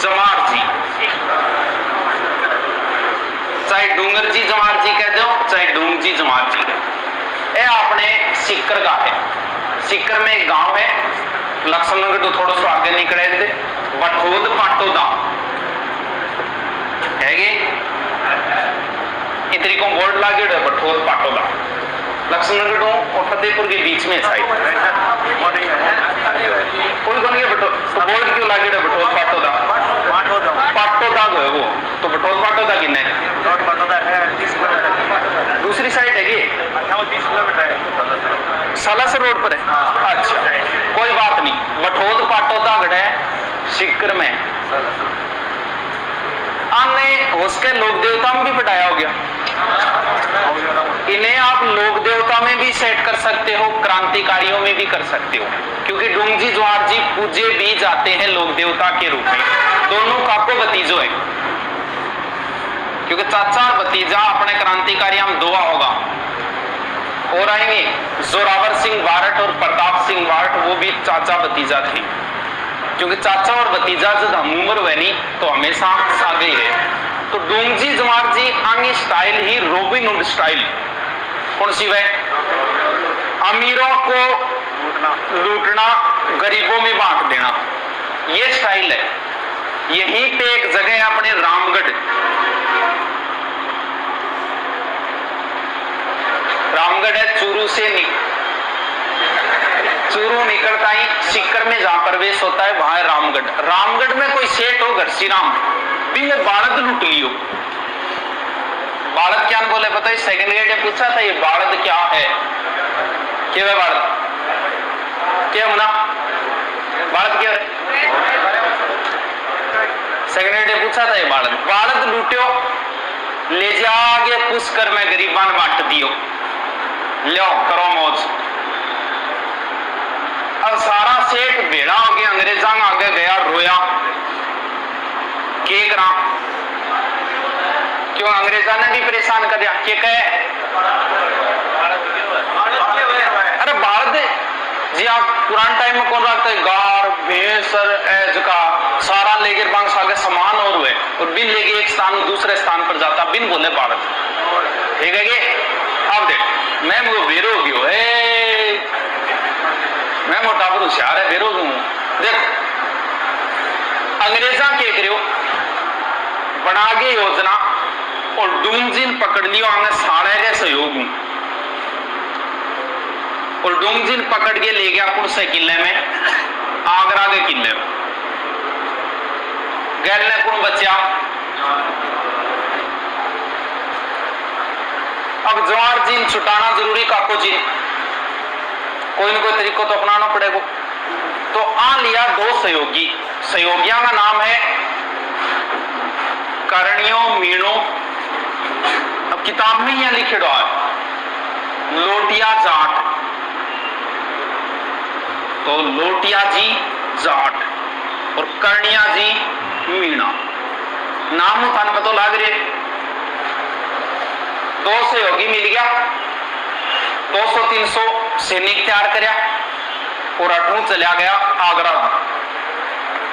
जमार जी, चाहे डूंगर जी जमार जी कह दो, चाहे डूंग जी जमार जी कह दो। ये अपने सीकर का है। सीकर में एक गांव है, लक्ष्मणगढ़ तो थोड़ा सा आगे निकले थे, बठोद पाटोदा है इतनी को बोर्ड लागे बठोद पाटोदा, लक्ष्मणगढ़ और फतेहपुर के बीच में साइड कोई कौन तो बोर्ड क्यों लागे बठोद पाटोदा? पाटोदा है वो तो बठोद पाटोदा किन्ने दूसरी साइड है कि 30 किलोमीटर सालासर रोड पर है। अच्छा कोई बात नहीं, बठोद पाटोदा गढ़ है सीकर में। आने उसके लोक देवता में भी पटाया हो गया। इन्हें आप लोक देवता में भी सेट कर सकते हो, क्रांतिकारियों में भी कर सकते हो, क्योंकि डूंगजी जवार जी पूजे भी जाते हैं लोक देवता के रूप में। दोनों काको भतीजो है, क्योंकि चाचा और भतीजा अपने क्रांतिकारी हम दुआ होगा और आएंगे। जोरावर सिंह बारठ और प्रताप सिंह बारठ वो भी चाचा भतीजा थे, क्योंकि चाचा और भतीजा जब हम उम्र हुए नहीं तो हमेशा सागे ही रहे। तो डूंगजी जवार जी आगे स्टाइल ही रॉबिन हुड स्टाइल। कौन सी वह? अमीरों को लूटना, गरीबों में बांट देना, ये स्टाइल है। यहीं पे एक जगह है अपने रामगढ़, रामगढ़ है चूरू से चूरू निकलता ही सीकर में जहां प्रवेश होता है वहां है रामगढ़। रामगढ़ में कोई सेठ हो घरसी राम भी वो बालद लूट लियो। बालद क्या बोले पता है? सेकंड ग्रेड में पूछा था ये बालद क्या है, क्या है बालद? क्या होना बालद क्या है? सेकंड ग्रेड में पूछा था ये बालद। बालद लूट्यो ले जाके पुष्कर में गरीबान बांट दियो, लो करो मौज। अब सारा सेठ भेड़ा हो गया, अंग्रेजा आगे गया रोया के करा, क्यों अंग्रेजा ने भी परेशान कर दिया। के कहे अरे बालद जी आप पुराने टाइम में कौन रखते गार भैंस एज का सारा लेके बांग आगे सामान और हुए और बिन लेके एक स्थान दूसरे स्थान पर जाता बिन बोले बालद। ठीक है कि अब देख मैं वो बेरो गयो है, मैं मोटा पर होशियार है बेरो हूं। देख अंग्रेजा के करो बना के योजना और डूंगजिन पकड़ लियो आगे साड़े के सहयोग हूं और डूंगजिन पकड़ के ले गया कौन से किले में? आगरा के किले में। गैर ने कौन बचा? अब जवार जी छुटाना जरूरी काको जी, कोई न कोई तरीको तो अपनाना पड़ेगा। तो आ लिया दो सहयोगी, सहयोगियों का नाम है करणियों मीणो। अब किताब में यह लिखे हुआ है लोटिया जाट, तो लोटिया जी जाट और कर्णिया जी मीणा। नाम थाने पता लग रहे। दो सहयोगी मिल गया, 200-300 सैनिक तैयार करया और अठू चला गया आगरा।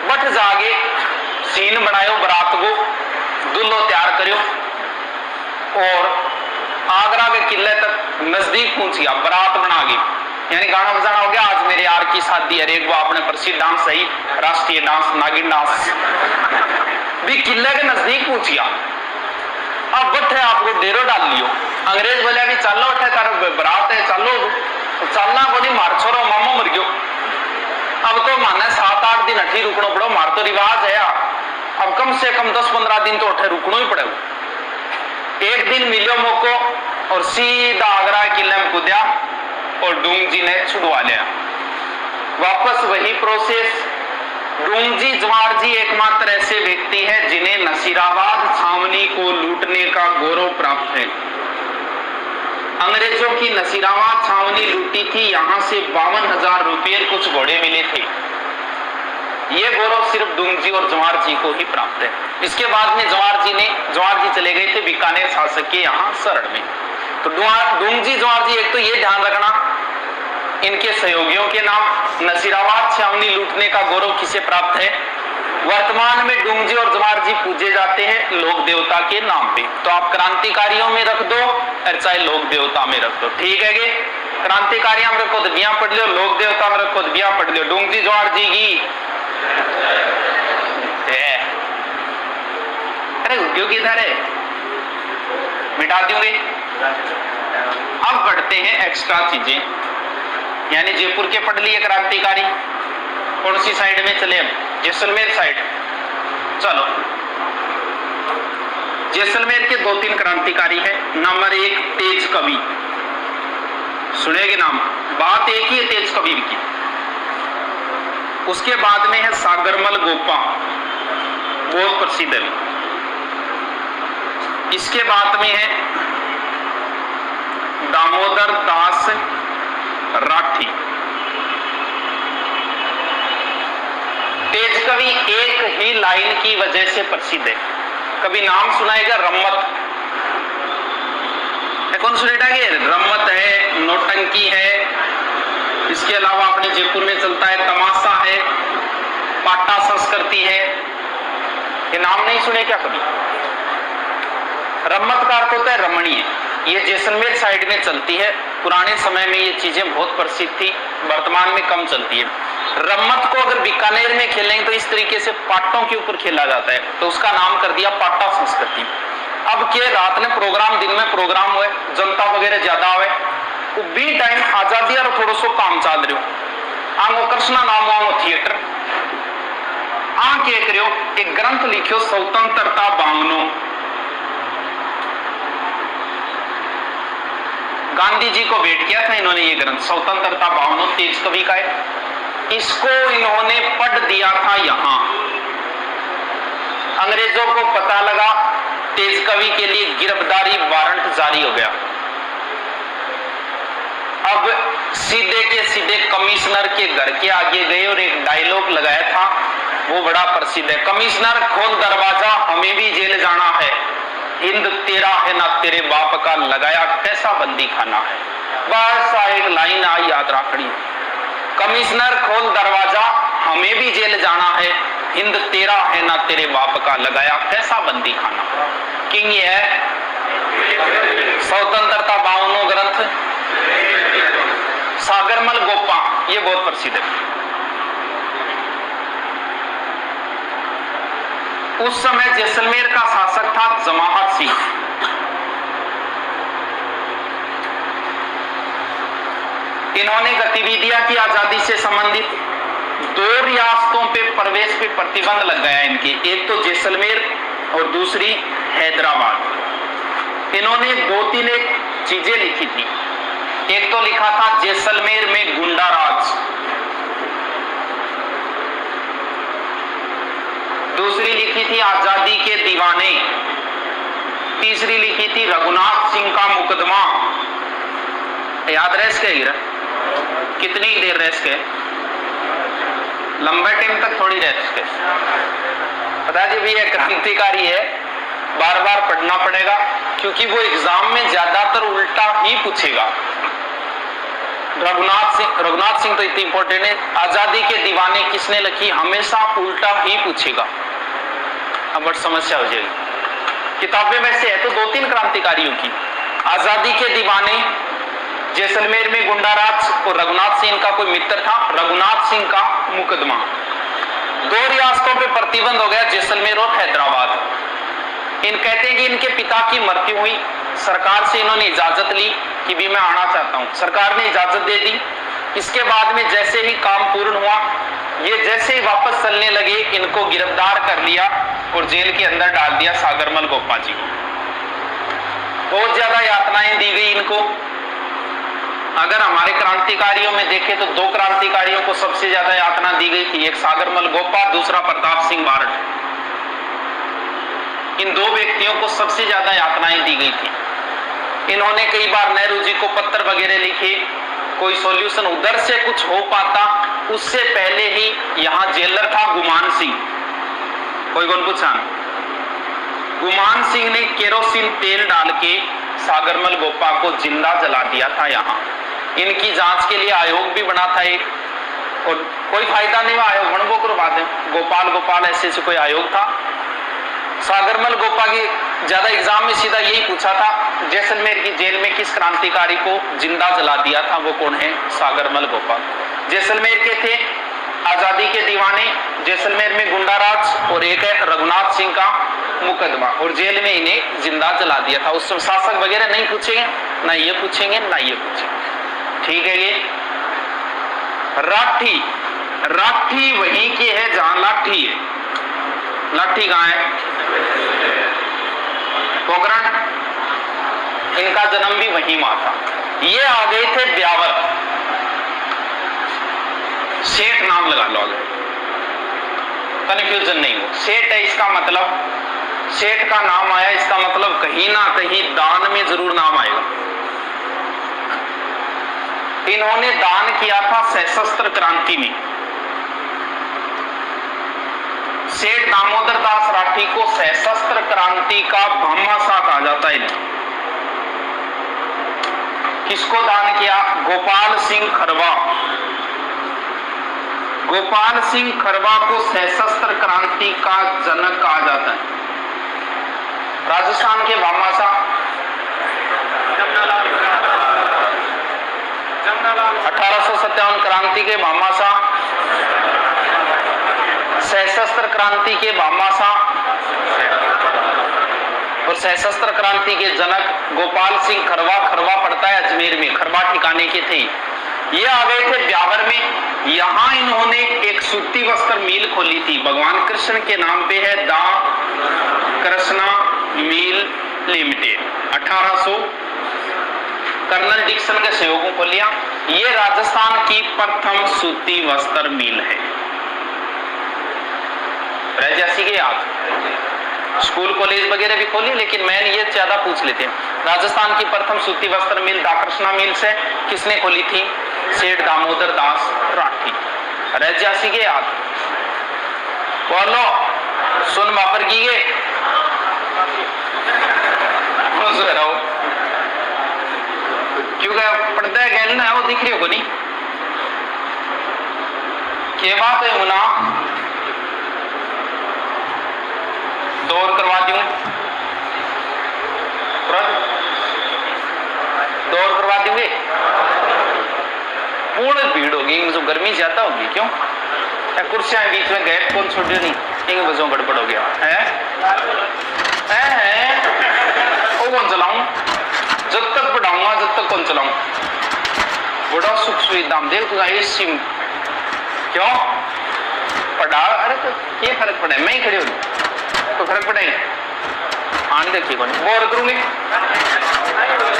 बट जागे सीन बनायो बरात को, दुल्हो तैयार करो और आगरा के किले तक नजदीक पहुंच गया। बरात बना गई, यानी गाना बजाना हो गया। आज मेरे यार की शादी है, एक वो अपने प्रसिद्ध डांस सही राष्ट्रीय डांस नागिन डांस भी किले के नजदीक पहुंच गया। अब बट्ठे आपको डेरो डाल लियो। अंग्रेज बोले भी चलो उठे तार बरात है चलो, चलना बोली मार छोरो मामो मर गयो। अब तो माने 7-8 दिन अठी रुकना पड़ो, मार तो रिवाज है। अब कम से कम 10-15 दिन तो उठे रुकना ही पड़ेगा। एक दिन मिलो मौको और सीधा आगरा किले में कूदा और डूंगजी ने छुड़वा लिया। वापस वही प्रोसेस। डूंगजी जवार जी एकमात्र ऐसे व्यक्ति हैं जिन्हें नसीराबाद छावनी को लूटने का गौरव प्राप्त है। अंग्रेजों की नसीराबाद छावनी लूटी थी, यहां से 52,000 रुपये कुछ घोड़े मिले थे। यह गौरव सिर्फ डूंगजी और जवार जी को ही प्राप्त है। इसके बाद में जवार जी चले गए थे बीकानेर शासक के यहाँ शरण में। तो डूंगजी जवार जी एक तो ये ध्यान रखना, इनके सहयोगियों के नाम। नसीराबाद छावनी लूटने का गौरव किसे प्राप्त है? वर्तमान में डूंगजी और जवाहर जी पूजे जाते हैं लोक देवता के नाम पे। तो आप क्रांतिकारियों में रख दो और चाहे लोक देवता में रख दो, ठीक है गे। क्रांतिकारियों में रखो तो बिया पढ़ लो, लोक देवता में रखो तो बिया पढ़ लो। डूंगजी जवाहर जी की अरे क्यों किधर है, मिटा दूंगे। अब बढ़ते हैं एक्स्ट्रा चीजें, यानी जयपुर के पढ़ लिए क्रांतिकारी। कौन सी साइड में चले हम, जैसलमेर साइड। चलो जैसलमेर के 2-3 क्रांतिकारी है। नंबर 1 तेज कवि, सुनेंगे नाम, बात एक ही है तेज कवि की। उसके बाद में है सागरमल गोपा, बहुत प्रसिद्ध है। इसके बाद में है दामोदर दास राठी। तेज कवि एक ही लाइन की वजह से प्रसिद्ध है। कभी नाम सुनाएगा रम्मत, कौन सुनेगा ये, रम्मत है, नौटंकी है। इसके अलावा अपने जयपुर में चलता है तमाशा है, पाटा संस्कृति है। ये नाम नहीं सुने क्या कभी। रम्मत का अर्थ होता है रमणीय। ये जैसलमेर साइड में चलती है। पुराने समय में ये चीजें बहुत प्रसिद्ध थी, वर्तमान में कम चलती है। रम्मत को अगर बीकानेर में खेलेंगे तो इस तरीके से पाटों के ऊपर खेला जाता है, तो उसका नाम कर दिया पाटा संस्कृति। अब के रात में प्रोग्राम, दिन में प्रोग्राम हुए, जनता वगैरह ज्यादा हुए, वो बी टाइम आजादी और थोड़ा सो काम चाल रहे हो। आंगो कृष्णा नाम आंगो थिएटर आ के करो एक ग्रंथ लिखियो स्वतंत्रता बांगनो। गांधी जी को भेंट किया था इन्होंने ये ग्रंथ स्वतंत्रता बांगनो, तेज कवि का है। इसको इन्होंने पढ़ दिया था यहां। अंग्रेजों को पता लगा, तेज कवि के लिए गिरफ्तारी वारंट जारी हो गया। अब सीधे के सीधे कमिश्नर के घर के आगे गए और एक डायलॉग लगाया था, वो बड़ा प्रसिद्ध है। कमिश्नर खोल दरवाजा, हमें भी जेल जाना है। हिंद तेरा है ना तेरे बाप का, लगाया कैसा बंदी खाना है। बस एक लाइन आई याद रखनी, कमिश्नर खोल दरवाजा, हमें भी जेल जाना है। हिंद तेरा है ना तेरे बाप का, लगाया कैसा बंदी खाना। किंग ये है स्वतंत्रता बावनो ग्रंथ, सागरमल गोपा, ये बहुत प्रसिद्ध है। उस समय जैसलमेर का शासक था जमाहत सिंह। इन्होंने गतिविधियां की आजादी से संबंधित। 2 रियासतों पे प्रवेश पे प्रतिबंध लग गया इनके, एक तो जैसलमेर और दूसरी हैदराबाद। इन्होंने 2-3 एक चीजें लिखी थी। एक तो लिखा था जैसलमेर में गुंडा राज, दूसरी लिखी थी आजादी के दीवाने, तीसरी लिखी थी रघुनाथ सिंह का मुकदमा। याद रह सके गिरा, कितनी देर रह सके, लंबे टाइम तक थोड़ी रह सके। पता जी भी ये क्रांतिकारी है, बार बार पढ़ना पड़ेगा क्योंकि वो एग्जाम में ज्यादातर उल्टा ही पूछेगा। रघुनाथ सिंह तो इतनी इंपॉर्टेंट है। आजादी के दीवाने किसने लिखी, हमेशा उल्टा ही पूछेगा, अब बड़ी समस्या हो जाएगी। किताबें में से है तो 2-3 क्रांतिकारियों की, आजादी के दीवाने, जैसलमेर में गुंडाराज और रघुनाथ सिंह का कोई मित्र था, रघुनाथ सिंह का मुकदमा। 2 रियासतों पे प्रतिबंध हो गया, जैसलमेर और हैदराबाद। इन कहते हैं कि इनके पिता की मृत्यु हुई, सरकार से इन्होंने इजाजत ली कि भी मैं आना चाहता हूं, सरकार ने इजाजत दे दी। इसके बाद में जैसे ही काम पूर्ण हुआ, ये जैसे ही वापस चलने लगे, इनको गिरफ्तार कर लिया और जेल के अंदर डाल दिया सागरमल गोपा जी को। बहुत ज्यादा यातनाएं दी गई इनको। अगर हमारे क्रांतिकारियों में देखें तो 2 क्रांतिकारियों को सबसे ज्यादा यातना दी गई थी, एक सागरमल गोपा, दूसरा प्रताप सिंह बारठ। इन 2 व्यक्तियों को सबसे ज्यादा यातनाएं दी गई थी। इन्होंने कई बार नेहरू जी को पत्र वगैरह लिखे, कोई सॉल्यूशन उधर से कुछ हो पाता, उससे पहले ही यहां जेलर था गुमान सिंह। कोई कौन पूछा, गुमान सिंह ने केरोसिन तेल डाल के सागरमल गोपा को जिंदा जला दिया था। यहां इनकी जांच के लिए आयोग भी बना था एक, और कोई फायदा नहीं हुआ, आयोग बनबो करवा दे। गोपाल गोपाल ऐसे कोई आयोग था। सागरमल गोपाल की ज्यादा एग्जाम में सीधा यही पूछा था, जैसलमेर की जेल में किस क्रांतिकारी को जिंदा जला दिया था, वो कौन है? सागरमल गोपाल। जैसलमेर के थे आजादी के दीवाने, जैसलमेर में गुंडाराज, और एक है रघुनाथ सिंह का मुकदमा, और जेल में इन्हें जिंदा जला दिया था। उस समय शासक वगैरह नहीं पूछेंगे, ना ये पूछेंगे ना ये पूछेंगे। ठीक है। ये राठी, राठी वहीं की है जहां लाठी है। लाठी कहां है? पोखरण। इनका जन्म भी वहीं हुआ था। ये आ गए थे ब्यावर। सेठ नाम लगा लो, आगे कंफ्यूजन नहीं हो। सेठ है, इसका मतलब सेठ का नाम आया, इसका मतलब कहीं ना कहीं दान में जरूर नाम आएगा। इन्होंने दान किया था सशस्त्र क्रांति में। सेठ दामोदर दास राठी को सशस्त्र क्रांति का भामाशाह कहा जाता है। किसको दान किया? गोपाल सिंह खरवा। गोपाल सिंह खरवा को सशस्त्र क्रांति का जनक कहा जाता है। राजस्थान के भामाशाह 1857 क्रांति के भामाशाह, सशस्त्र क्रांति के भामाशाह और सशस्त्र क्रांति के जनक गोपाल सिंह खरवा। खरवा पड़ता है अजमेर में, खरवा ठिकाने के थे। ये आ गए थे ब्यावर में। यहां इन्होंने एक सूती वस्त्र मिल खोली थी, भगवान कृष्ण के नाम पे है, दा Krishna mill limited. 1800 colonel Dixon के सहयोगों को लिया। ये राजस्थान की प्रथम सूती वस्त्र मिल है। जैसी के याद स्कूल कॉलेज वगैरह भी खोली, लेकिन मैंने ये ज्यादा पूछ लेते हैं। राजस्थान की प्रथम सूती वस्त्र मिल दाकृष्णा मिल से किसने खोली थी? सेठ दामोदर दास राठी। रैजासी के याद बोलो, सुन वापर की गे रहो, क्योंकि पर्दा गैल ना वो दिख रही हो नहीं के बात है मुना। दौर करवा दूं, दौर करवा दूंगे। पूर्ण भीड़ होगी, मुझे गर्मी ज्यादा होगी। क्यों? कुर्सियां बीच में गैप कौन छोड़ नहीं, इन वजहों गड़बड़ हो गया है। वो कौन चलाऊं? जब तक पढ़ाऊंगा जब तक कौन चलाऊं? बड़ा सुख सुविधा देख तू एसी क्यों पढ़ा। अरे तो क्या फर्क पड़ा है, मैं ही खड़ी होगी तो फर्क पड़ेगा। आने देखिए कौन बोर करूंगी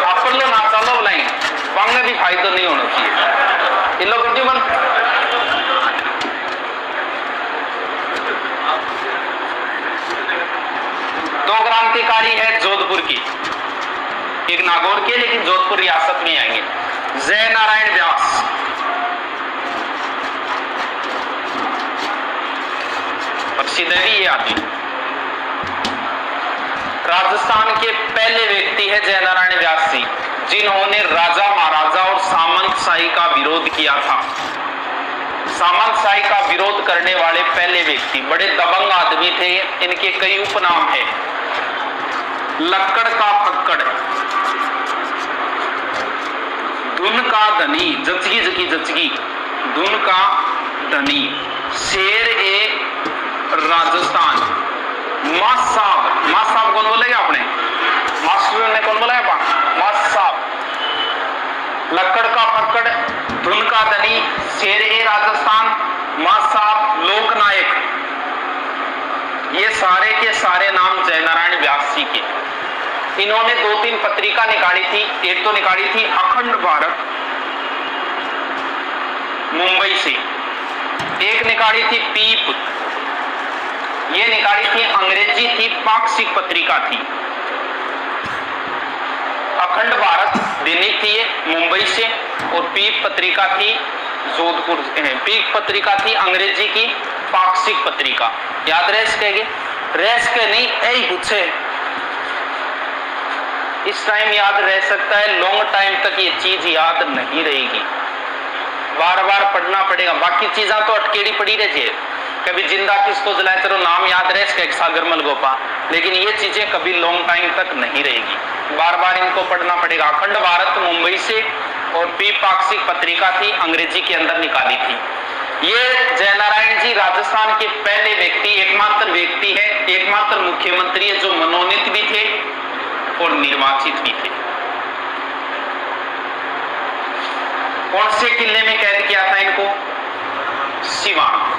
आप कर लो ना, चलो बुलाएंगे वांगे भी फायदा नहीं होना चाहिए। इन लोग कर बंद। दो क्रांतिकारी है जोधपुर की, एक नागौर के, लेकिन जोधपुर रियासत में आएंगे। जय नारायण व्यास, प्रसिद्ध है ये आदमी। राजस्थान के पहले व्यक्ति है जय नारायण व्यास जी, जिन्होंने राजा महाराजा और सामंतशाही का विरोध किया था। सामंतशाही का विरोध करने वाले पहले व्यक्ति, बड़े दबंग आदमी थे। इनके कई उपनाम है। लक्कड़ का फक्कड़, धुन का धनी, जचगी जकी जचगी, धुन का धनी, शेर ए राजस्थान, मास साहब कौन बोलेगा आपने? मास्टर ने कौन बोला? मास साहब। लक्कड़ का फक्कड़, धुन का धनी, शेर ए राजस्थान, मास साहब, लोकनायक, ये सारे के सारे नाम जय नारायण व्यास जी के। इन्होंने 2-3 पत्रिका निकाली थी। एक तो निकाली थी अखंड भारत मुंबई से, एक निकाली थी पीप, ये निकाली थी अंग्रेजी थी, पाक्षिक पत्रिका थी। अखंड भारत दैनिक थी ये मुंबई से, और पीप पत्रिका थी जोधपुर। पीप पत्रिका थी अंग्रेजी की, पाक्षिक पत्रिका। याद रह सकेंगे? रह सके नहीं यही पूछे, इस टाइम याद रह सकता है, लॉन्ग टाइम तक ये चीज याद नहीं रहेगी। बार बार पढ़ना पड़ेगा। बाकी चीजा तो अटकेड़ी पड़ी रहती है, कभी जिंदा किसको जलाए तेरो नाम याद रहे इसका, एक सागरमल गोपा, लेकिन ये चीजें कभी लॉन्ग टाइम तक नहीं रहेगी, बार बार इनको पढ़ना पड़ेगा। अखंड भारत मुंबई से और द्विपाक्षिक पत्रिका थी, अंग्रेजी के अंदर निकाली थी। ये जयनारायण जी राजस्थान के पहले व्यक्ति, एकमात्र व्यक्ति है, एकमात्र मुख्यमंत्री है जो मनोनीत भी थे और निर्वाचित भी थे। कौन से किले में कैद किया था इनको? सिवान।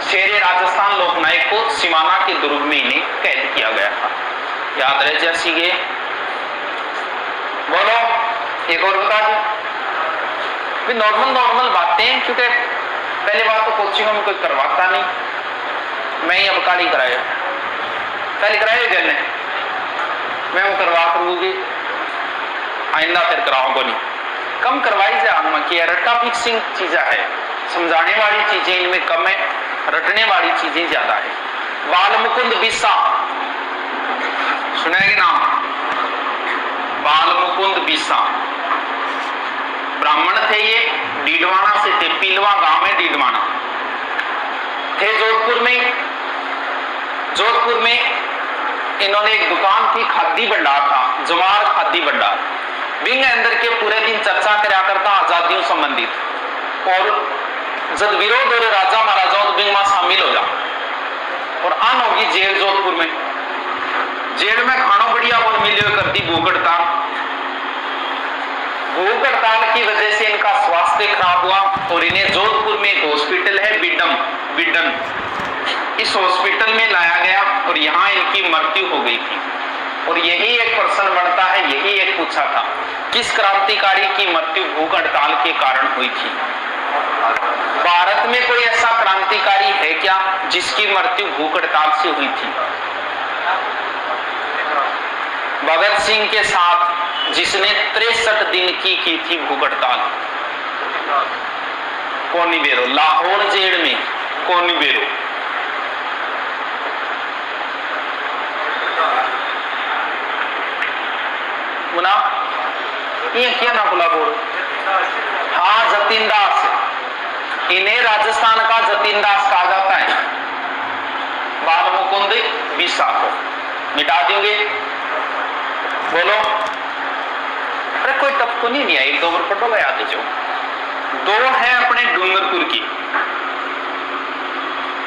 शेरे राजस्थान लोकनायक को सिवाना के दुर्ग में इन्हें कैद किया गया था। याद रहे जैसी के बोलो, एक और बता दो। नॉर्मल बातें, क्योंकि पहले बात तो कोचिंगों में कोई करवाता नहीं, मैं ही अब काली कराया, पहले कराए गए मैं वो करवा करूंगी, आइंदा फिर कराऊंगा नहीं, कम करवाई जाऊंगा कि रट्टा फिक्सिंग चीजें है, समझाने वाली चीजें इनमें कम है, रटने वाली चीजें ज्यादा है। बालमुकुंद बिस्सा सुना है कि नाम? बालमुकुंद बिस्सा ब्राह्मण थे, ये डीडवाना से थे, पीलवा गांव में डीडवाना थे जोधपुर में इन्होंने एक दुकान थी, खादी भंडार था, जमार खादी भंडार। विंग अंदर के पूरे दिन चर्चा कराया करता आजादियों संबंधित, और जब विरोध हो राजा महाराजाओं तो विंग में शामिल हो जा, और आन होगी जेल जोधपुर में, जेल में खाना बढ़िया और मिले करती भूख हड़ताल की वजह से इनका स्वास्थ्य खराब हुआ, और इन्हें जोधपुर में एक हॉस्पिटल है बिडन, इस हॉस्पिटल में लाया गया और यहाँ इनकी मृत्यु हो गई थी। और यही एक प्रश्न बनता है, यही एक पूछा था, किस क्रांतिकारी की मृत्यु भूख हड़ताल के कारण हुई थी? भारत में कोई ऐसा क्रांतिकारी है क्या जिसकी मृत्यु भूख हड़ताल से हुई थी? भगत सिंह के साथ जिसने 63 दिन की थी भूख हड़ताल, कोनी बेरो, लाहौर जेल में कोनी बेरो। मुना ये क्या ना बोला बोल? हाँ, जतीन दास, इन्हें राजस्थान का जतीन दास कहा जाता है। बालमुकुंद बिस्सा को मिटा दोगे? बोलो, अरे कोई टप को नहीं आया, 1-2 बार पढ़ो याद दीजिए। 2 है अपने डूंगरपुर की,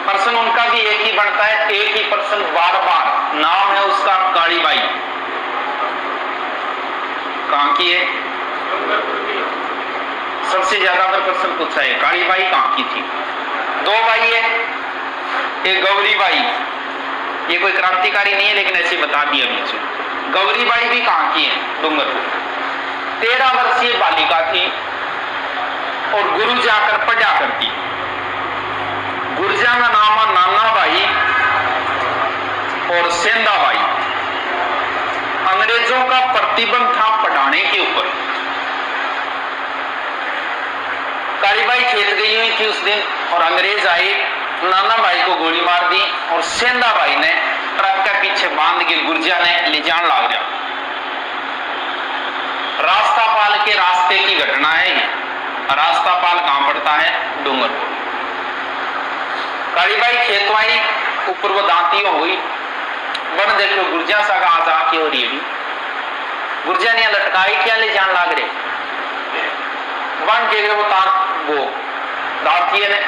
पर्सन उनका भी एक ही बनता है, एक ही पर्सन बार बार, नाम है उसका कालीबाई। कहां की है? सबसे ज्यादा अगर प्रश्न पूछा है कालीबाई कहां की थी? 2 भाई है, एक गौरीबाई, ये कोई क्रांतिकारी नहीं है लेकिन ऐसे बता दिया बीच में। गौरीबाई भी कहां की है? डूंगरपुर। 13 वर्षीय बालिका थी और गुरु जाकर पढ़ा करती। गुरजा का नाम है नानाबाई और सेंधाबाई। अंग्रेजों का प्रतिबंध था पढ़ाने के ऊपर। कालीबाई खेत गई हुई थी उस दिन और अंग्रेज आए, नानाबाई को गोली मार दी और सेंधाबाई ने ट्रक के पीछे बांध के गुर्जा ने ले जान लग गया। रास्तापाल के रास्ते की घटना है ये। रास्तापाल कहां पड़ता है? डूंगरपुर। कालीबाई खेतवाई ऊपर वो दांती हुई बन देखो गुर्जा सा का आजा की हो रही है। गुर्जा ने लटकाई क्या ले जान लाग रहे बन के वो तार वो दांती ने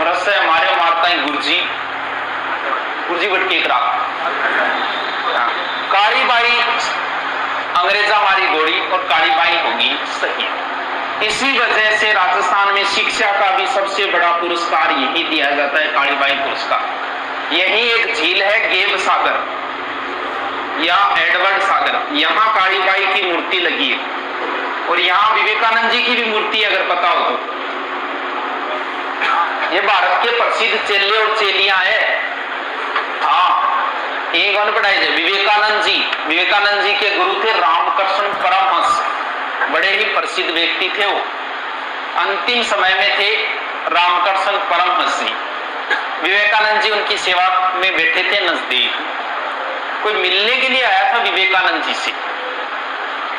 रस्से हमारे मारता है गुर्जी बटके करा। कालीबाई अंग्रेजा मारी गोली और कालीबाई होगी सही। इसी वजह से राजस्थान में शिक्षा का भी सबसे बड़ा पुरस्कार यही दिया जाता है, कालीबाई पुरस्कार। यही एक झील है गेब सागर या एडवर्ड सागर, यहाँ कालीबाई की मूर्ति लगी है और यहाँ विवेकानंद जी की भी मूर्ति अगर पता हो तो। ये भारत के प्रसिद्ध चेले और चेलियां हैं। हाँ, एक कौन पढ़ाई जाए? विवेकानंद जी के गुरु थे रामकृष्ण परमहंस, बड़े ही प्रसिद्ध व्यक्ति थे वो, अंतिम समय में थे रामकृष्ण परमहंस जी। विवेकानंद जी उनकी सेवा में बैठे थे नजदीक। कोई मिलने के लिए आया था विवेकानंद जी से,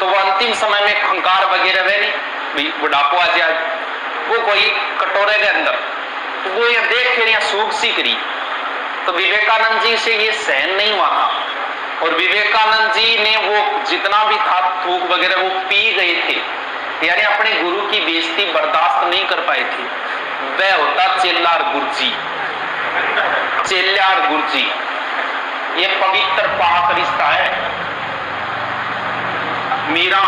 तो वो अंतिम समय में खंकार वगैरह वे नहीं भी बुढ़ापो आ जाए, वो कोई कटोरे के अंदर, तो वो ये देख फिर यहाँ सूख सी करी, तो विवेकानंद जी से ये सहन नहीं हुआ था और विवेकानंद जी ने वो जितना भी था थूक वगैरह वो पी गए थे, यानी अपने गुरु की बेइज्जती बर्दाश्त नहीं कर पाए थे। वह होता चेल्लार गुरुजी, चेल्लार गुरुजी, ये पवित्र पाक रिश्ता है। मीरा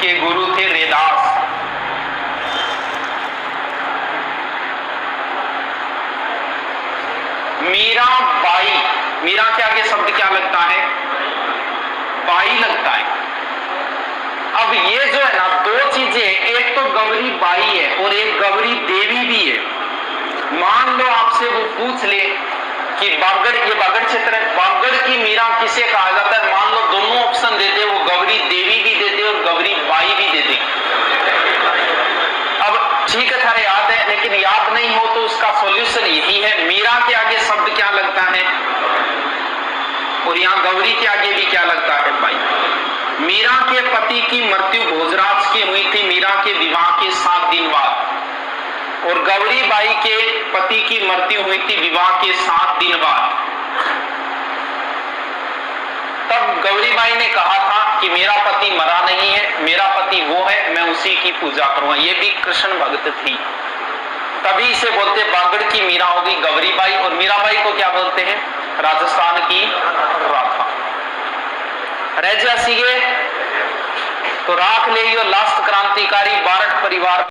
के गुरु थे रैदास, मीरा बाई, मीरा के आगे शब्द क्या लगता है? बाई लगता है। अब ये जो है ना दो चीजें, एक तो गौरी बाई है और एक गौरी देवी भी है। मान लो आपसे वो पूछ ले कि बागड़, ये बागड़ क्षेत्र है, बागड़ की मीरा किसे कहा जाता है? मान लो दोनों ऑप्शन दे दे, वो गौरी देवी भी दे दे और गौरी बाई भी दे दे। अब ठीक है थारे याद है, लेकिन याद नहीं हो तो उसका सॉल्यूशन यही है, मीरा के आगे शब्द क्या लगता है और यहां गौरी के आगे भी क्या लगता है? बाई। मीरा के पति की मृत्यु भोजराज की हुई थी मीरा के विवाह के 7 दिन बाद, और गौरी बाई के पति की मृत्यु हुई थी विवाह के 7 दिन बाद। तब गौरी बाई ने कहा था कि मेरा पति मरा नहीं है, मेरा पति वो है, मैं उसी की पूजा करूंगा। ये भी कृष्ण भक्त थी, तभी इसे बोलते बागड़ की मीरा होगी गौरी बाई, और मीराबाई को क्या बोलते हैं? राजस्थान की राधा। रह जासीगे तो राख ले लास्ट क्रांतिकारी बारठ परिवार